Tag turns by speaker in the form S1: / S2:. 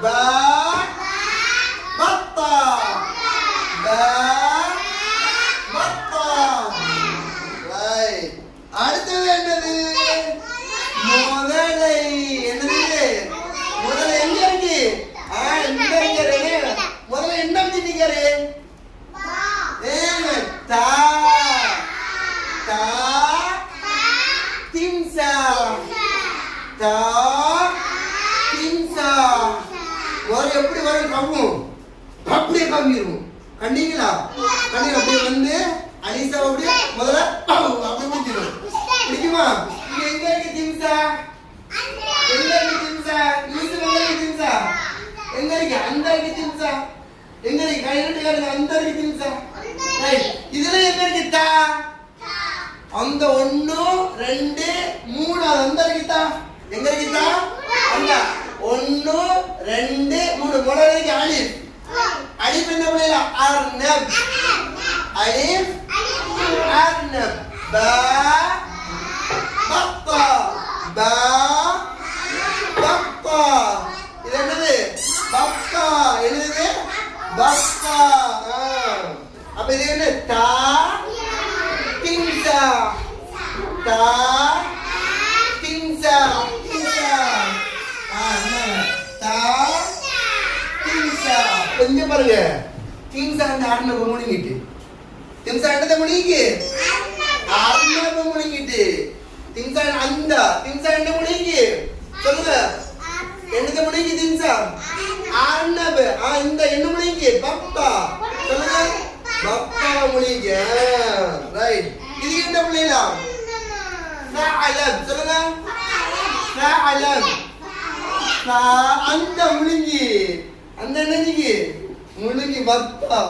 S1: பா பத்தா பா பத்தா. ரைட். அடுத்தது என்னது? முதலை. என்னது? முதல்ல எங்க இருக்கு? இந்த இருக்கு. முதல்ல என்ன வச்சிருக்காரு? தா தா திம்சா தா திம்சா. ஒரு எப்படி வரும்? கம்மும் அப்படியே கம்மிரும். கண்டிங்களா? கண்டி அப்படியே வந்து அலிசா அப்படியே முதல்ல அப்படியே முடிச்சிடும். பிடிக்குமா? இங்க எங்க இருக்கு திம்சா? எங்க இருக்கு திம்சா? யூஸ் எங்க இருக்கு திம்சா? எங்க இருக்கு? அந்த இருக்கு திம்சா. எங்க இருக்கு? கையில காட்டுங்க. அந்த இருக்கு திம்சா. ரைட். இதுல எங்க இருக்கு? தா. அந்த 1 2 3 அந்த இருக்கு தா. எங்க இருக்கு தா? அந்த 1 2 3 முதல்ல இருக்கு அலிஃப். அலிஃப் என்ன பண்ணல? அர்னப். அலிஃப் அர்னப். பா பத்தா பா பத்தா. இது என்னது? பத்தா. என்னது? பத்தா. அப்ப இது என்ன? தா திம்சா தா திம்சா திம்சா. தா திம்சா. கொஞ்சம் பாருங்க. திம்சா அந்த அர்ணப முழுங்கிட்டு. திம்சா என்னத முழுங்கி? அர்ணப முழுங்கிட்டு. திம்சா அந்த திம்சா என்ன முழுங்கி? சொல்லுங்க. என்னத முழுங்கி திம்சா? அர்ணப. இந்த என்ன முழுங்கி? பப்பா. சொல்லுங்க. பப்பா முழுங்கி. ரைட். இது என்ன முழுங்கா? ஃபஅலம். சொல்லுங்க. ஃபஅலம். அந்த முழுங்கி. அந்த என்னஞ்சிக்கு? முழுங்கி பப்பா.